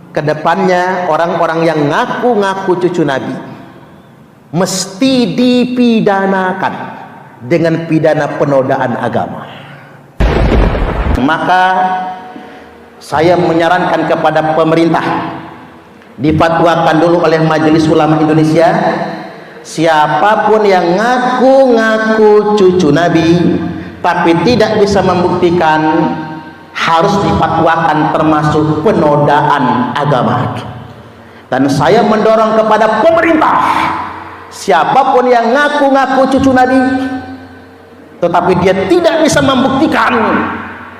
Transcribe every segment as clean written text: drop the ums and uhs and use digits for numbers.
Kedepannya orang-orang yang ngaku-ngaku cucu Nabi mesti dipidanakan dengan pidana penodaan agama. Maka saya menyarankan kepada pemerintah, difatwakan dulu oleh Majelis Ulama Indonesia, siapapun yang ngaku-ngaku cucu Nabi tapi tidak bisa membuktikan, harus difatwakan termasuk penodaan agama. Dan saya mendorong kepada pemerintah, siapapun yang ngaku-ngaku cucu Nabi tetapi dia tidak bisa membuktikan,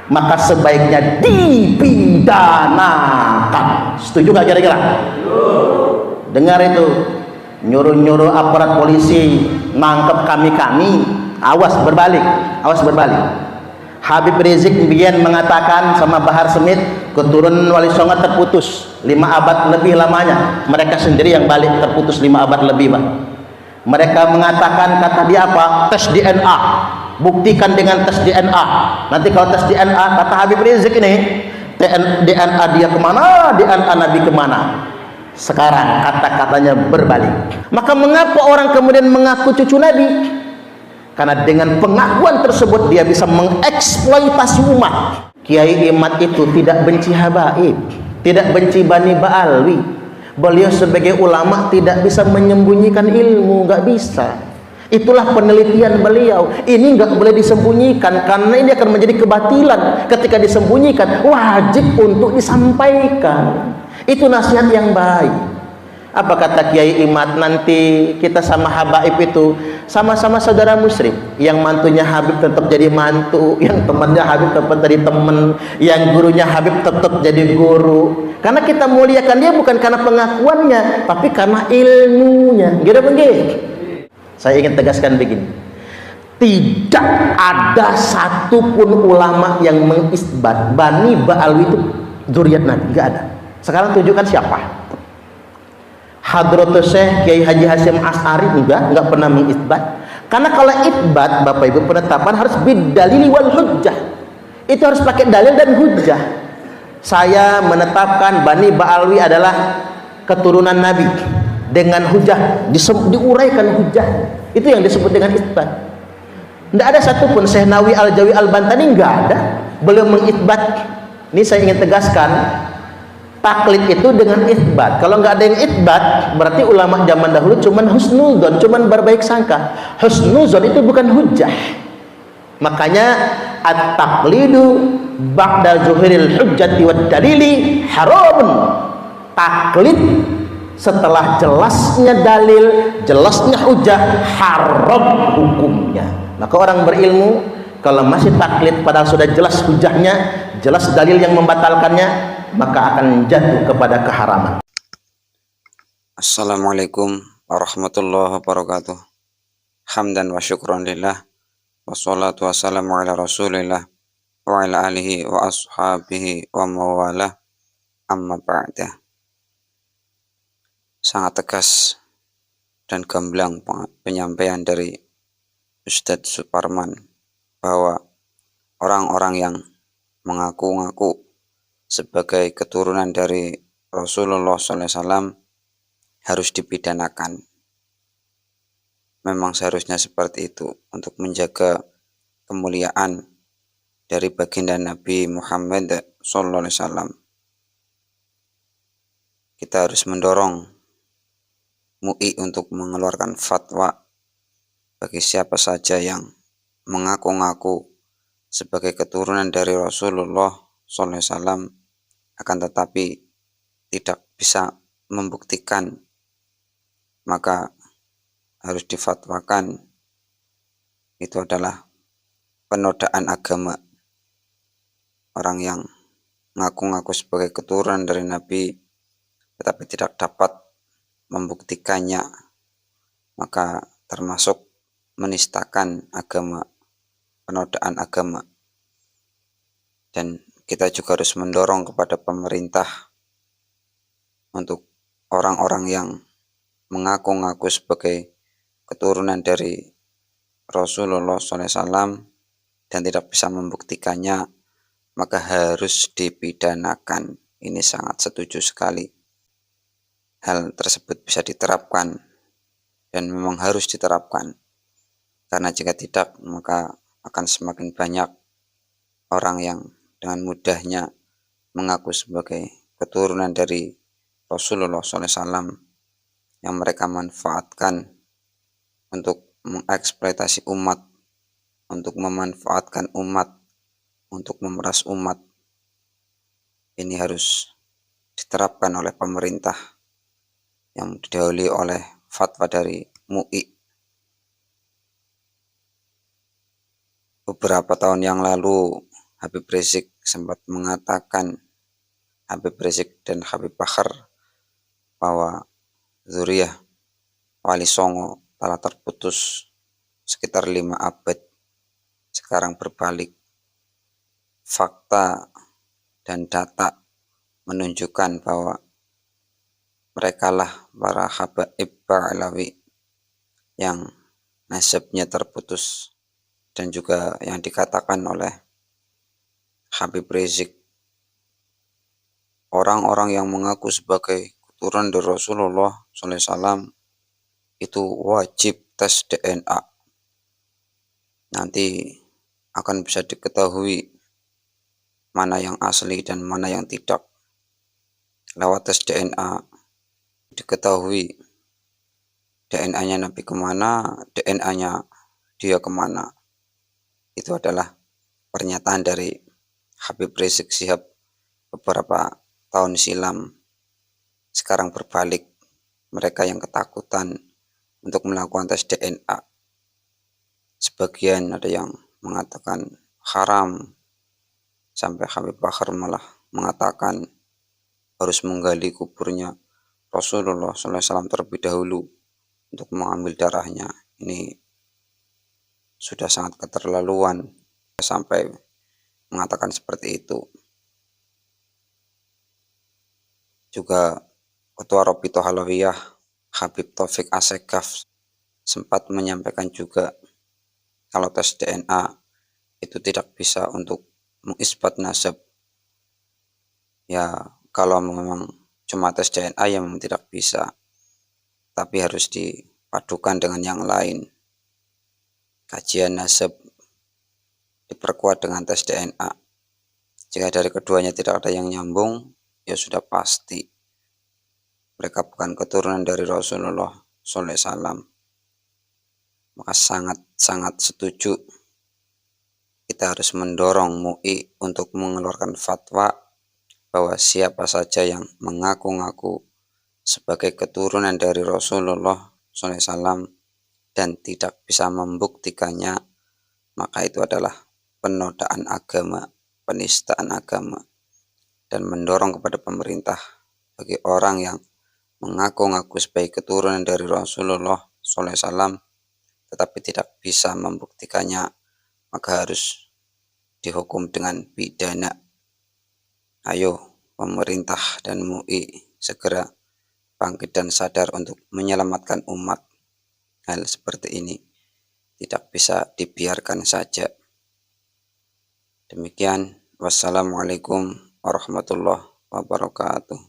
maka sebaiknya dipidanakan. Setuju gak kira-kira? Dengar itu, nyuruh-nyuruh aparat polisi nangkep kami-kami, awas berbalik, awas berbalik. Habib Rizik Mbien mengatakan sama Bahar Smith, keturunan Wali Songo terputus 5 abad lebih lamanya. Mereka sendiri yang balik terputus 5 abad lebih, Pak. Mereka mengatakan, kata dia apa? Tes DNA, buktikan dengan tes DNA. Nanti kalau tes DNA, kata Habib Rizik ini, DNA dia kemana, DNA Nabi kemana. Sekarang kata-katanya berbalik. Maka mengapa orang kemudian mengaku cucu Nabi? Karena dengan pengakuan tersebut dia bisa mengeksploitasi umat. Kiai Imad itu tidak benci habaib, tidak benci Bani Ba'alwi. Beliau sebagai ulama tidak bisa menyembunyikan ilmu, nggak bisa. Itulah penelitian beliau. Ini nggak boleh disembunyikan, karena ini akan menjadi kebatilan. Ketika disembunyikan, wajib untuk disampaikan. Itu nasihat yang baik. Apa kata Kiai Imad? Nanti kita sama habaib itu sama-sama saudara musyrik. Yang mantunya Habib tetap jadi mantu, yang temannya Habib tetap jadi teman, yang gurunya Habib tetap jadi guru. Karena kita muliakan dia bukan karena pengakuannya, tapi karena ilmunya. Gitu begitu. Saya ingin tegaskan begini, tidak ada satupun ulama yang mengisbat Bani Ba'alwi itu zuriat Nabi, nggak ada. Sekarang tunjukkan siapa. Hadratus Syekh Kiai Haji Hasyim As'ari nggak pernah mengisbat. Karena kalau isbat, Bapak Ibu, penetapan harus bidalili wal hujjah. Itu harus pakai dalil dan hujjah. Saya menetapkan Bani Ba'alwi adalah keturunan Nabi dengan hujjah, diuraikan hujjah. Itu yang disebut dengan isbat. Tidak ada satupun Syekh Nawawi Al-Jawi Al-Bantani, nggak ada. Beliau mengisbat. Ini saya ingin tegaskan, taklid itu dengan isbat. Kalau nggak ada yang isbat, berarti ulama zaman dahulu cuman husnuzon, cuman berbaik sangka. Husnuzon itu bukan hujjah. Makanya at-taqlidu ba'da zuhuril hujjati wad dalili haramun. Taklid setelah jelasnya dalil, jelasnya hujjah, haram hukumnya. Maka orang berilmu kalau masih taklid padahal sudah jelas hujjahnya, jelas dalil yang membatalkannya, maka akan jatuh kepada keharaman. Assalamualaikum warahmatullahi wabarakatuh. Hamdan wa syukran lillah, wassalatu wassalamu ala rasulillah wa ala alihi wa ashabihi wa mawalah, amma ba'dah. Sangat tegas dan gamblang penyampaian dari Ustadz Suparman bahwa orang-orang yang mengaku-ngaku sebagai keturunan dari Rasulullah SAW harus dipidanakan. Memang seharusnya seperti itu untuk menjaga kemuliaan dari baginda Nabi Muhammad SAW. Kita harus mendorong MUI untuk mengeluarkan fatwa bagi siapa saja yang mengaku-ngaku sebagai keturunan dari Rasulullah SAW akan tetapi tidak bisa membuktikan, maka harus difatwakan itu adalah penodaan agama. Orang yang ngaku-ngaku sebagai keturunan dari Nabi tetapi tidak dapat membuktikannya, maka termasuk menistakan agama, penodaan agama. Dan kita juga harus mendorong kepada pemerintah untuk orang-orang yang mengaku-ngaku sebagai keturunan dari Rasulullah SAW dan tidak bisa membuktikannya, maka harus dipidanakan. ini sangat setuju sekali. Hal tersebut bisa diterapkan dan memang harus diterapkan. Karena jika tidak, maka akan semakin banyak orang yang dengan mudahnya mengaku sebagai keturunan dari Rasulullah SAW yang mereka manfaatkan untuk mengeksploitasi umat, untuk memanfaatkan umat, untuk memeras umat. Ini harus diterapkan oleh pemerintah yang didahului oleh fatwa dari MUI. Beberapa tahun yang lalu Habib Rizik sempat mengatakan, Habib Rizik dan Habib Bahar, bahwa zuriyah Wali Songo telah terputus sekitar 5 abad. Sekarang berbalik. Fakta dan data menunjukkan bahwa merekalah para habaib Ba'alawi yang nasabnya terputus, dan juga yang dikatakan oleh Habib Rizik, orang-orang yang mengaku sebagai keturunan dari Rasulullah SAW itu wajib tes DNA. Nanti akan bisa diketahui mana yang asli dan mana yang tidak. Lewat tes DNA diketahui DNA-nya Nabi kemana, DNA-nya dia kemana. Itu adalah pernyataan dari Habib Rizik Syihab beberapa tahun silam. Sekarang berbalik, mereka yang ketakutan untuk melakukan tes DNA. Sebagian ada yang mengatakan haram, sampai Habib Bahar malah mengatakan harus menggali kuburnya Rasulullah SAW terlebih dahulu untuk mengambil darahnya. Ini sudah sangat keterlaluan sampai mengatakan seperti itu. Juga Ketua Robitoh Halawiyah Habib Taufik Assegaf sempat menyampaikan juga kalau tes DNA itu tidak bisa untuk mengisbat nasab. Ya, kalau memang cuma tes DNA ya memang tidak bisa, tapi harus dipadukan dengan yang lain. Kajian nasab diperkuat dengan tes DNA. Jika dari keduanya tidak ada yang nyambung, ya sudah pasti mereka bukan keturunan dari Rasulullah SAW. Maka sangat-sangat setuju kita harus mendorong MUI untuk mengeluarkan fatwa bahwa siapa saja yang mengaku-ngaku sebagai keturunan dari Rasulullah SAW dan tidak bisa membuktikannya, maka itu adalah penodaan agama, penistaan agama. Dan mendorong kepada pemerintah bagi orang yang mengaku-ngaku sebagai keturunan dari Rasulullah SAW tetapi tidak bisa membuktikannya, maka harus dihukum dengan pidana. Ayo pemerintah dan MUI segera bangkit dan sadar untuk menyelamatkan umat. Hal seperti ini tidak bisa dibiarkan saja. Demikian, wassalamualaikum warahmatullahi wabarakatuh.